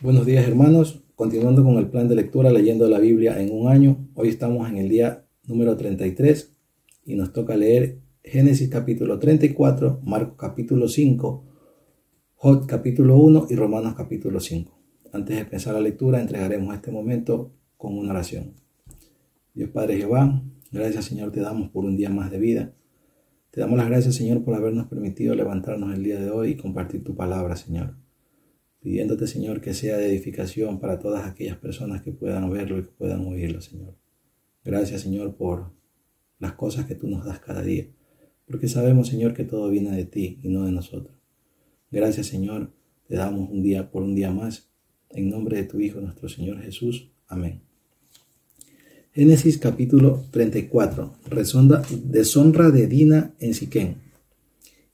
Buenos días, hermanos. Continuando con el plan de lectura leyendo la Biblia en un año. Hoy estamos en el día número 33 y nos toca leer Génesis capítulo 34, Marcos capítulo 5, Job capítulo 1 y Romanos capítulo 5. Antes de empezar la lectura, entregaremos este momento con una oración. Dios Padre Jehová, gracias Señor te damos por un día más de vida. Te damos las gracias Señor por habernos permitido levantarnos el día de hoy y compartir tu palabra, Señor. Pidiéndote, Señor, que sea de edificación para todas aquellas personas que puedan verlo y que puedan oírlo, Señor. Gracias, Señor, por las cosas que tú nos das cada día, porque sabemos, Señor, que todo viene de ti y no de nosotros. Gracias, Señor, te damos un día por un día más, en nombre de tu Hijo, nuestro Señor Jesús. Amén. Génesis capítulo 34. Deshonra de Dina en Siquem.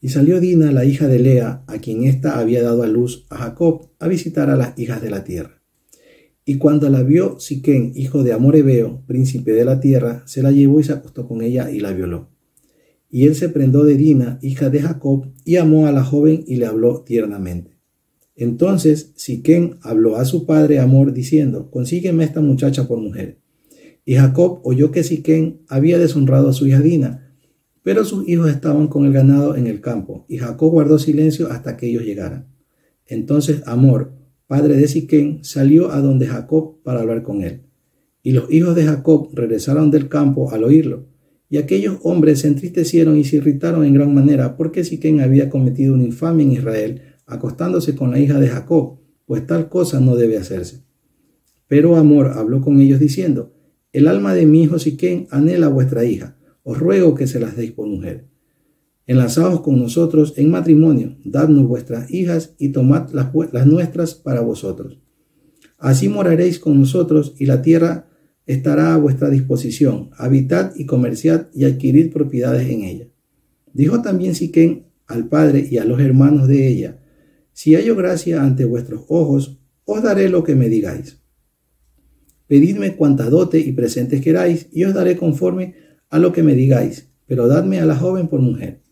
Y salió Dina, la hija de Lea, a quien ésta había dado a luz a Jacob, a visitar a las hijas de la tierra. Y cuando la vio Siquem, hijo de Hamor Hebeo, príncipe de la tierra, se la llevó y se acostó con ella y la violó. Y él se prendó de Dina, hija de Jacob, y amó a la joven y le habló tiernamente. Entonces Siquem habló a su padre Hamor, diciendo: consígueme esta muchacha por mujer. Y Jacob oyó que Siquem había deshonrado a su hija Dina, pero sus hijos estaban con el ganado en el campo, y Jacob guardó silencio hasta que ellos llegaran. Entonces Hamor, padre de Siquem, salió a donde Jacob para hablar con él. Y los hijos de Jacob regresaron del campo al oírlo, y aquellos hombres se entristecieron y se irritaron en gran manera, porque Siquem había cometido una infamia en Israel, acostándose con la hija de Jacob, pues tal cosa no debe hacerse. Pero Hamor habló con ellos diciendo: el alma de mi hijo Siquem anhela a vuestra hija. Os ruego que se las deis por mujer. Enlazaos con nosotros en matrimonio, dadnos vuestras hijas y tomad las nuestras para vosotros. Así moraréis con nosotros y la tierra estará a vuestra disposición. Habitad y comerciad y adquirid propiedades en ella. Dijo también Siquem al padre y a los hermanos de ella: si hallo gracia ante vuestros ojos, os daré lo que me digáis. Pedidme cuanta dote y presentes queráis, y os daré conforme a lo que me digáis, pero dadme a la joven por mujer.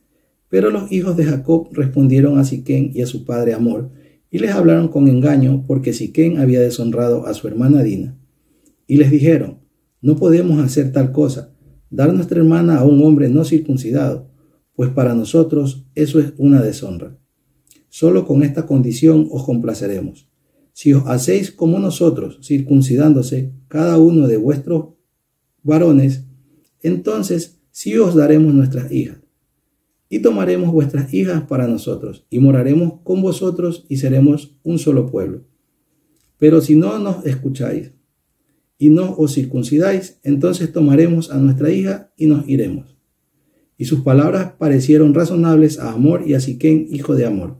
Pero los hijos de Jacob respondieron a Siquem y a su padre Hamor, y les hablaron con engaño, porque Siquem había deshonrado a su hermana Dina. Y les dijeron: no podemos hacer tal cosa, dar nuestra hermana a un hombre no circuncidado, pues para nosotros eso es una deshonra. Solo con esta condición os complaceremos: si os hacéis como nosotros, circuncidándose cada uno de vuestros varones, entonces sí os daremos nuestras hijas, y tomaremos vuestras hijas para nosotros, y moraremos con vosotros, y seremos un solo pueblo. Pero si no nos escucháis, y no os circuncidáis, entonces tomaremos a nuestra hija, y nos iremos. Y sus palabras parecieron razonables a Hamor y a Siquem, hijo de Hamor.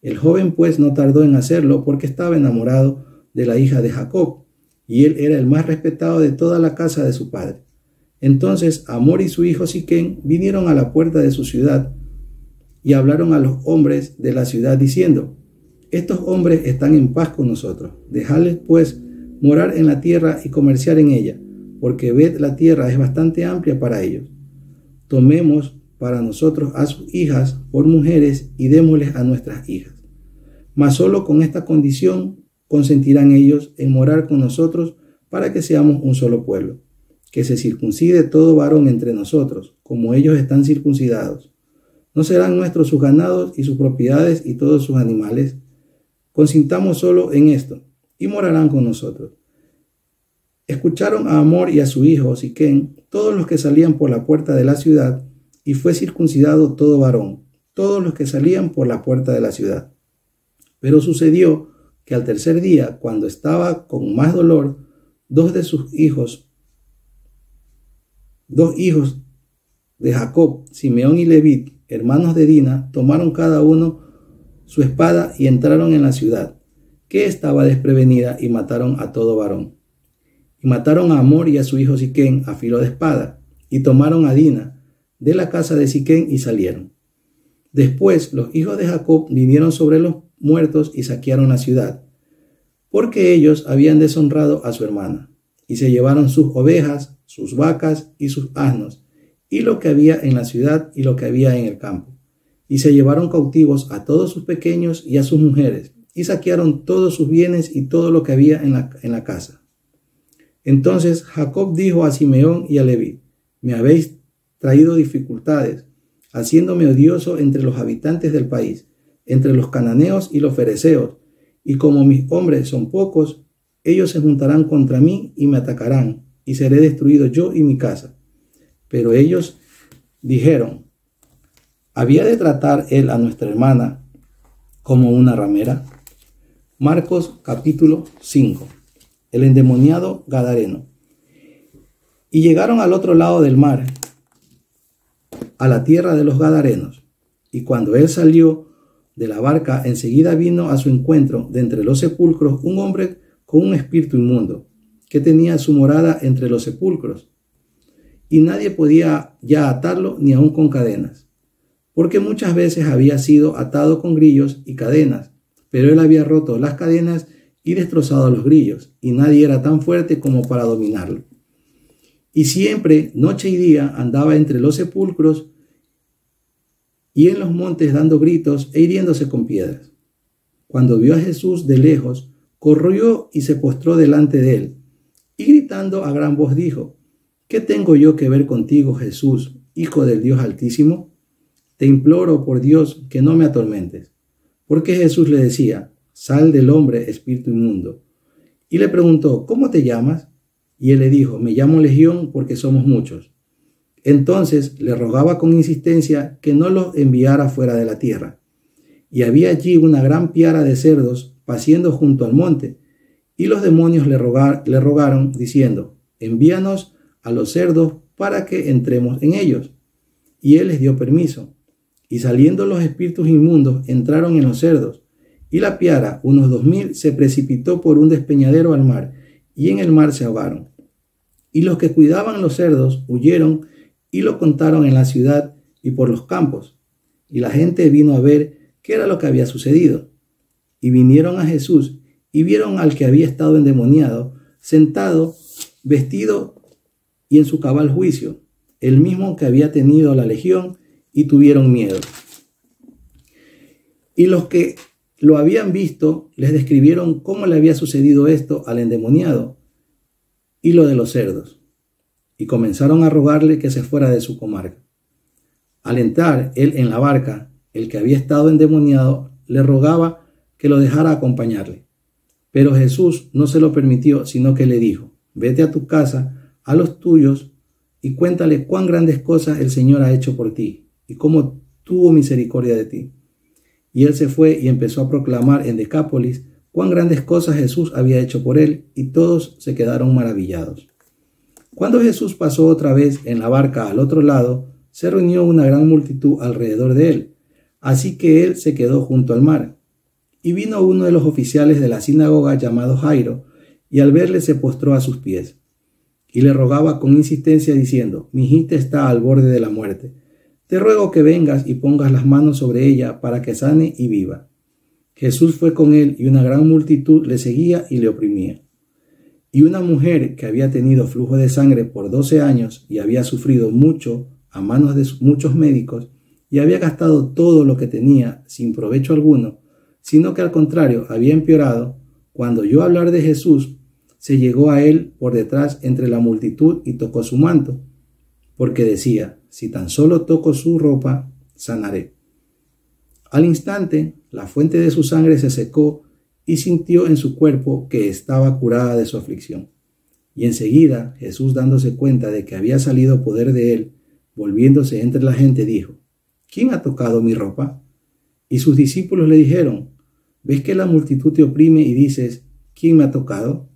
El joven pues no tardó en hacerlo, porque estaba enamorado de la hija de Jacob, y él era el más respetado de toda la casa de su padre. Entonces Hamor y su hijo Siquem vinieron a la puerta de su ciudad y hablaron a los hombres de la ciudad diciendo: estos hombres están en paz con nosotros, dejadles pues morar en la tierra y comerciar en ella, porque ved, la tierra es bastante amplia para ellos. Tomemos para nosotros a sus hijas por mujeres y démosles a nuestras hijas. Mas solo con esta condición consentirán ellos en morar con nosotros, para que seamos un solo pueblo. Que se circuncide todo varón entre nosotros, como ellos están circuncidados. ¿No serán nuestros sus ganados y sus propiedades y todos sus animales? Consintamos solo en esto, y morarán con nosotros. Escucharon a Hamor y a su hijo Siquem todos los que salían por la puerta de la ciudad, y fue circuncidado todo varón, todos los que salían por la puerta de la ciudad. Pero sucedió que al tercer día, cuando estaba con más dolor, dos hijos de Jacob, Simeón y Leví, hermanos de Dina, tomaron cada uno su espada y entraron en la ciudad, que estaba desprevenida, y mataron a todo varón. Y mataron a Hamor y a su hijo Siquem a filo de espada, y tomaron a Dina de la casa de Siquem y salieron. Después los hijos de Jacob vinieron sobre los muertos y saquearon la ciudad, porque ellos habían deshonrado a su hermana, y se llevaron sus ovejas, sus vacas y sus asnos, y lo que había en la ciudad y lo que había en el campo. Y se llevaron cautivos a todos sus pequeños y a sus mujeres, y saquearon todos sus bienes y todo lo que había en la casa. Entonces Jacob dijo a Simeón y a Leví: me habéis traído dificultades, haciéndome odioso entre los habitantes del país, entre los cananeos y los fereceos, y como mis hombres son pocos, ellos se juntarán contra mí y me atacarán, y seré destruido yo y mi casa. Pero ellos dijeron: ¿había de tratar él a nuestra hermana como una ramera? Marcos capítulo 5. El endemoniado gadareno. Y llegaron al otro lado del mar, a la tierra de los gadarenos. Y cuando él salió de la barca, enseguida vino a su encuentro de entre los sepulcros un hombre con un espíritu inmundo, que tenía su morada entre los sepulcros. Y nadie podía ya atarlo ni aun con cadenas, porque muchas veces había sido atado con grillos y cadenas, pero él había roto las cadenas y destrozado los grillos, y nadie era tan fuerte como para dominarlo. Y siempre, noche y día, andaba entre los sepulcros y en los montes dando gritos e hiriéndose con piedras. Cuando vio a Jesús de lejos, corrió y se postró delante de él, y gritando a gran voz dijo: ¿qué tengo yo que ver contigo, Jesús, Hijo del Dios Altísimo? Te imploro por Dios que no me atormentes. Porque Jesús le decía: sal del hombre, espíritu inmundo. Y le preguntó: ¿cómo te llamas? Y él le dijo: me llamo Legión, porque somos muchos. Entonces le rogaba con insistencia que no los enviara fuera de la tierra. Y había allí una gran piara de cerdos paciendo junto al monte, y los demonios le rogaron, diciendo: envíanos a los cerdos para que entremos en ellos. Y él les dio permiso. Y saliendo los espíritus inmundos, entraron en los cerdos, y la piara, unos 2000, se precipitó por un despeñadero al mar, y en el mar se ahogaron. Y los que cuidaban los cerdos huyeron y lo contaron en la ciudad y por los campos. Y la gente vino a ver qué era lo que había sucedido. Y vinieron a Jesús y vieron al que había estado endemoniado, sentado, vestido y en su cabal juicio, el mismo que había tenido la legión, y tuvieron miedo. Y los que lo habían visto les describieron cómo le había sucedido esto al endemoniado y lo de los cerdos, y comenzaron a rogarle que se fuera de su comarca. Al entrar él en la barca, el que había estado endemoniado le rogaba que lo dejara acompañarle. Pero Jesús no se lo permitió, sino que le dijo: vete a tu casa, a los tuyos, y cuéntale cuán grandes cosas el Señor ha hecho por ti, y cómo tuvo misericordia de ti. Y él se fue y empezó a proclamar en Decápolis cuán grandes cosas Jesús había hecho por él, y todos se quedaron maravillados. Cuando Jesús pasó otra vez en la barca al otro lado, se reunió una gran multitud alrededor de él, así que él se quedó junto al mar. Y vino uno de los oficiales de la sinagoga llamado Jairo, y al verle se postró a sus pies, y le rogaba con insistencia diciendo: mi hijita está al borde de la muerte. Te ruego que vengas y pongas las manos sobre ella para que sane y viva. Jesús fue con él, y una gran multitud le seguía y le oprimía. Y una mujer que había tenido flujo de sangre por 12 años y había sufrido mucho a manos de muchos médicos, y había gastado todo lo que tenía sin provecho alguno, sino que al contrario había empeorado, cuando oyó hablar de Jesús, se llegó a él por detrás entre la multitud y tocó su manto, porque decía: si tan solo toco su ropa, sanaré. Al instante, la fuente de su sangre se secó y sintió en su cuerpo que estaba curada de su aflicción. Y enseguida Jesús, dándose cuenta de que había salido poder de él, volviéndose entre la gente, dijo: ¿quién ha tocado mi ropa? Y sus discípulos le dijeron: ¿ves que la multitud te oprime y dices: ¿quién me ha tocado?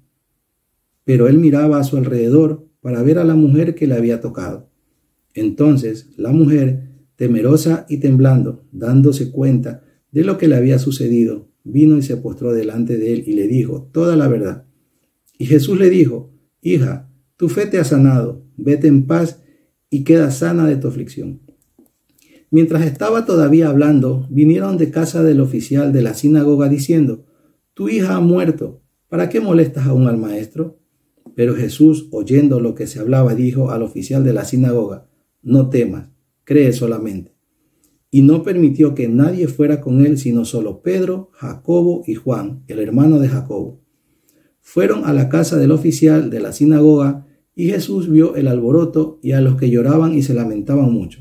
Pero él miraba a su alrededor para ver a la mujer que le había tocado. Entonces la mujer, temerosa y temblando, dándose cuenta de lo que le había sucedido, vino y se postró delante de él y le dijo toda la verdad. Y Jesús le dijo: hija, tu fe te ha sanado, vete en paz y queda sana de tu aflicción. Mientras estaba todavía hablando, vinieron de casa del oficial de la sinagoga diciendo: tu hija ha muerto, ¿para qué molestas aún al maestro? Pero Jesús, oyendo lo que se hablaba, dijo al oficial de la sinagoga: no temas, cree solamente. y no permitió que nadie fuera con él, sino solo Pedro, Jacobo y Juan, el hermano de Jacobo. Fueron a la casa del oficial de la sinagoga, y Jesús vio el alboroto y a los que lloraban y se lamentaban mucho.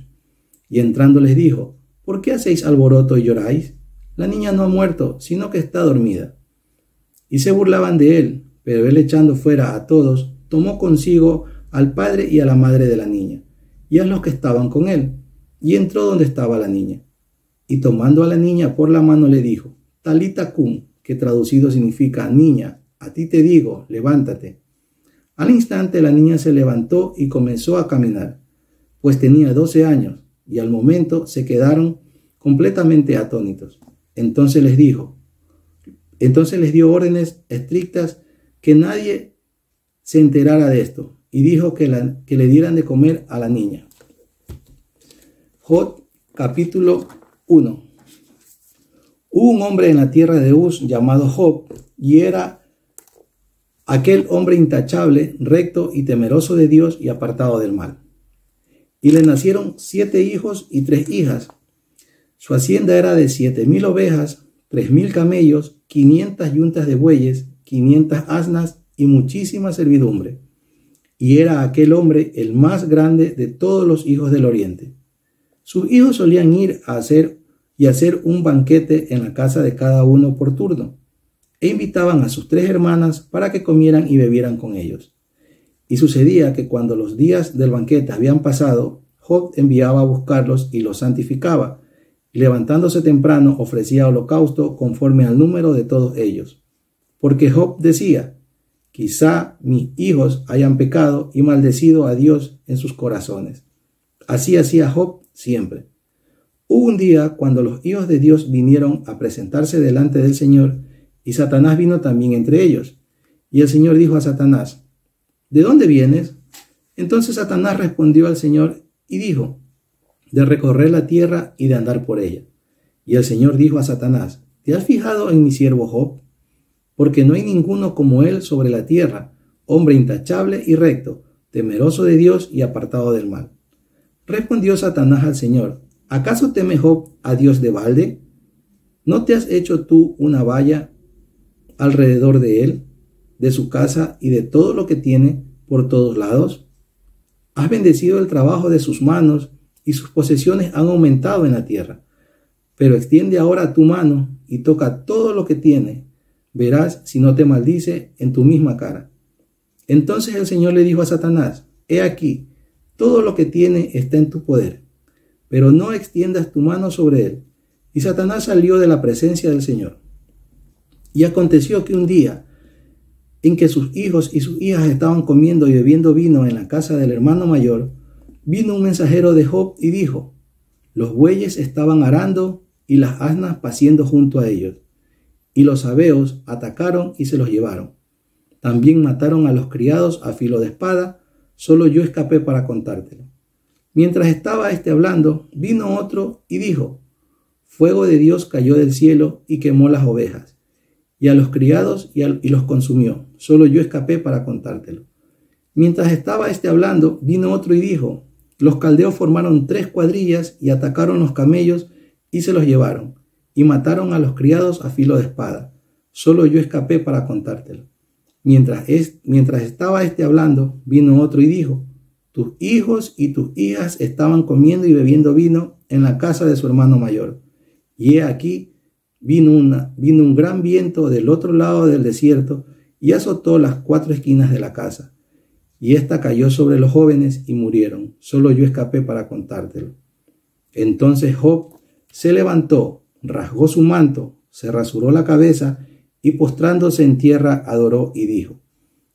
Y entrando les dijo: ¿Por qué hacéis alboroto y lloráis? La niña no ha muerto, sino que está dormida. Y se burlaban de él, pero él, echando fuera a todos, tomó consigo al padre y a la madre de la niña, y a los que estaban con él, y entró donde estaba la niña. Y tomando a la niña por la mano le dijo: Talita cum, que traducido significa: niña, a ti te digo, levántate. Al instante la niña se levantó y comenzó a caminar, pues tenía 12 años, y al momento se quedaron completamente atónitos. Entonces les dio órdenes estrictas que nadie se enterara de esto, y dijo que le dieran de comer a la niña. Job capítulo 1. Hubo un hombre en la tierra de Uz llamado Job, y era aquel hombre intachable, recto y temeroso de Dios y apartado del mal. Y le nacieron 7 hijos y 3 hijas. Su hacienda era de 7,000 ovejas, 3,000 camellos, 500 yuntas de bueyes, 500 asnas y muchísima servidumbre. Y era aquel hombre el más grande de todos los hijos del oriente. Sus hijos solían ir a hacer un banquete en la casa de cada uno por turno, e invitaban a sus 3 hermanas para que comieran y bebieran con ellos. Y sucedía que cuando los días del banquete habían pasado, Job enviaba a buscarlos y los santificaba, y levantándose temprano ofrecía holocausto conforme al número de todos ellos. Porque Job decía: quizá mis hijos hayan pecado y maldecido a Dios en sus corazones. Así hacía Job siempre. Hubo un día cuando los hijos de Dios vinieron a presentarse delante del Señor, y Satanás vino también entre ellos. Y el Señor dijo a Satanás: ¿de dónde vienes? Entonces Satanás respondió al Señor y dijo: de recorrer la tierra y de andar por ella. Y el Señor dijo a Satanás: ¿te has fijado en mi siervo Job? Porque no hay ninguno como él sobre la tierra, hombre intachable y recto, temeroso de Dios y apartado del mal. Respondió Satanás al Señor: ¿acaso teme Job a Dios de balde? ¿No te has hecho tú una valla alrededor de él, de su casa y de todo lo que tiene por todos lados? Has bendecido el trabajo de sus manos, y sus posesiones han aumentado en la tierra. Pero extiende ahora tu mano y toca todo lo que tiene. Verás si no te maldice en tu misma cara. Entonces el Señor le dijo a Satanás: he aquí, todo lo que tiene está en tu poder, pero no extiendas tu mano sobre él. Y Satanás salió de la presencia del Señor. Y aconteció que un día, en que sus hijos y sus hijas estaban comiendo y bebiendo vino en la casa del hermano mayor, vino un mensajero de Job y dijo: los bueyes estaban arando y las asnas paciendo junto a ellos, y los sabeos atacaron y se los llevaron. También mataron a los criados a filo de espada, solo yo escapé para contártelo. Mientras estaba hablando, vino otro y dijo: fuego de Dios cayó del cielo y quemó las ovejas, y a los criados y los consumió, solo yo escapé para contártelo. Mientras estaba hablando, vino otro y dijo: los caldeos formaron 3 cuadrillas y atacaron los camellos y se los llevaron, y mataron a los criados a filo de espada, solo yo escapé para contártelo. Mientras estaba hablando, vino otro y dijo: tus hijos y tus hijas estaban comiendo y bebiendo vino en la casa de su hermano mayor. Y he aquí, vino un gran viento del otro lado del desierto y azotó las 4 esquinas de la casa. Y ésta cayó sobre los jóvenes y murieron. Solo yo escapé para contártelo. Entonces Job se levantó, rasgó su manto, se rasuró la cabeza y postrándose en tierra adoró y dijo: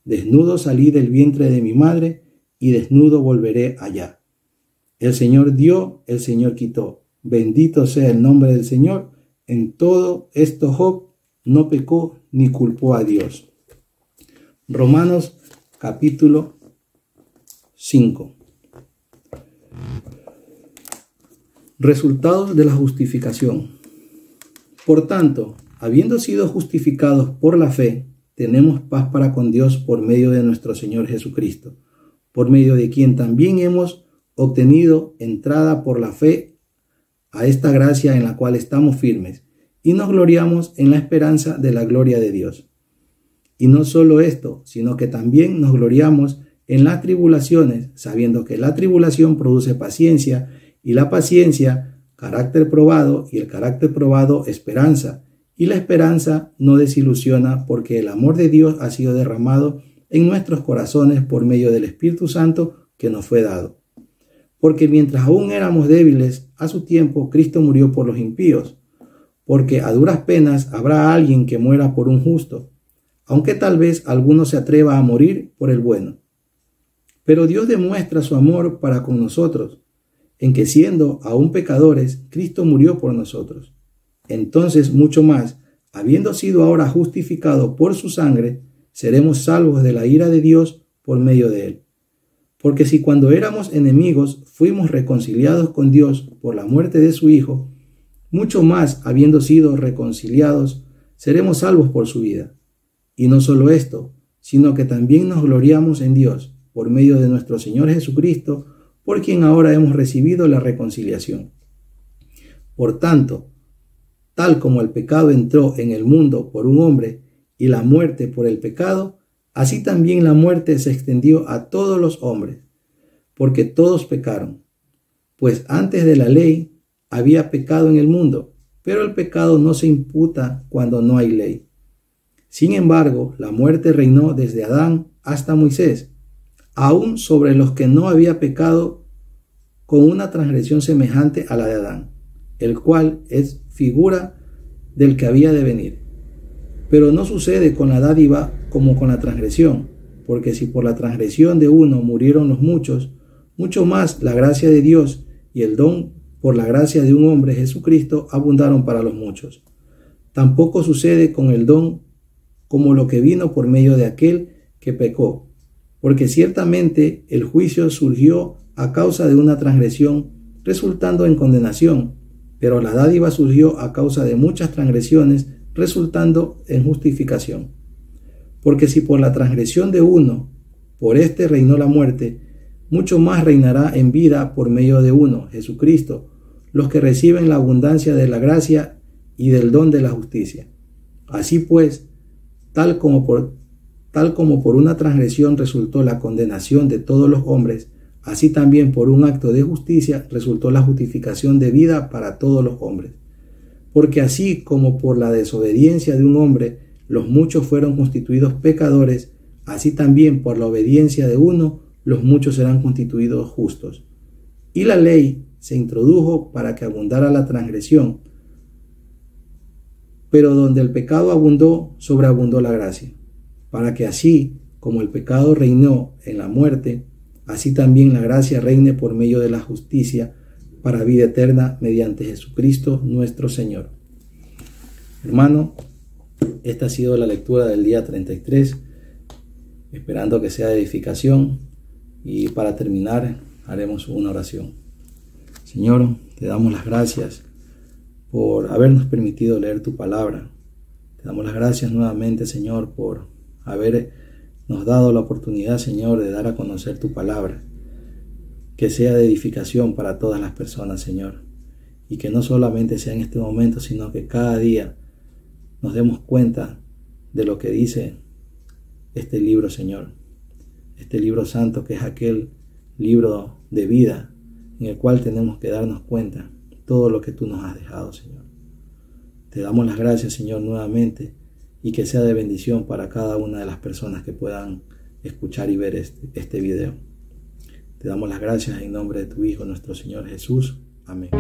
desnudo salí del vientre de mi madre y desnudo volveré allá. El Señor dio, el Señor quitó. Bendito sea el nombre del Señor. En todo esto Job no pecó ni culpó a Dios. Romanos capítulo 5. Resultados de la justificación. Por tanto, habiendo sido justificados por la fe, tenemos paz para con Dios por medio de nuestro Señor Jesucristo, por medio de quien también hemos obtenido entrada por la fe a esta gracia en la cual estamos firmes y nos gloriamos en la esperanza de la gloria de Dios. Y no solo esto, sino que también nos gloriamos en las tribulaciones, sabiendo que la tribulación produce paciencia, y la paciencia, carácter probado, y el carácter probado, esperanza. Y la esperanza no desilusiona, porque el amor de Dios ha sido derramado en nuestros corazones por medio del Espíritu Santo que nos fue dado. Porque mientras aún éramos débiles, a su tiempo Cristo murió por los impíos, porque a duras penas habrá alguien que muera por un justo, aunque tal vez alguno se atreva a morir por el bueno. Pero Dios demuestra su amor para con nosotros, en que siendo aún pecadores, Cristo murió por nosotros. Entonces, mucho más, habiendo sido ahora justificado por su sangre, seremos salvos de la ira de Dios por medio de él. Porque si cuando éramos enemigos fuimos reconciliados con Dios por la muerte de su Hijo, mucho más, habiendo sido reconciliados, seremos salvos por su vida. Y no solo esto, sino que también nos gloriamos en Dios por medio de nuestro Señor Jesucristo, por quien ahora hemos recibido la reconciliación. Por tanto, tal como el pecado entró en el mundo por un hombre y la muerte por el pecado, así también la muerte se extendió a todos los hombres, porque todos pecaron. Pues antes de la ley había pecado en el mundo, pero el pecado no se imputa cuando no hay ley. Sin embargo, la muerte reinó desde Adán hasta Moisés, aún sobre los que no había pecado, con una transgresión semejante a la de Adán, el cual es figura del que había de venir. Pero no sucede con la dádiva como con la transgresión, porque si por la transgresión de uno murieron los muchos, mucho más la gracia de Dios y el don por la gracia de un hombre, Jesucristo, abundaron para los muchos. Tampoco sucede con el don como lo que vino por medio de aquel que pecó, porque ciertamente el juicio surgió a causa de una transgresión, resultando en condenación, pero la dádiva surgió a causa de muchas transgresiones, resultando en justificación. Porque si por la transgresión de uno, por éste reinó la muerte, mucho más reinará en vida por medio de uno, Jesucristo, los que reciben la abundancia de la gracia y del don de la justicia. Así pues, tal como por una transgresión resultó la condenación de todos los hombres, así también por un acto de justicia resultó la justificación de vida para todos los hombres. Porque así como por la desobediencia de un hombre los muchos fueron constituidos pecadores, así también por la obediencia de uno los muchos serán constituidos justos. Y la ley se introdujo para que abundara la transgresión, pero donde el pecado abundó, sobreabundó la gracia, para que así como el pecado reinó en la muerte, así también la gracia reine por medio de la justicia para vida eterna mediante Jesucristo nuestro Señor. Hermano, esta ha sido la lectura del día 33, esperando que sea de edificación, y para terminar haremos una oración. Señor, te damos las gracias por habernos permitido leer tu palabra. Te damos las gracias nuevamente, Señor, por habernos dado la oportunidad, Señor, de dar a conocer tu palabra. Que sea de edificación para todas las personas, Señor. Y que no solamente sea en este momento, sino que cada día nos demos cuenta de lo que dice este libro, Señor. Este libro santo, que es aquel libro de vida en el cual tenemos que darnos cuenta de todo lo que tú nos has dejado, Señor. Te damos las gracias, Señor, nuevamente, y que sea de bendición para cada una de las personas que puedan escuchar y ver este video. Te damos las gracias en nombre de tu Hijo, nuestro Señor Jesús. Amén.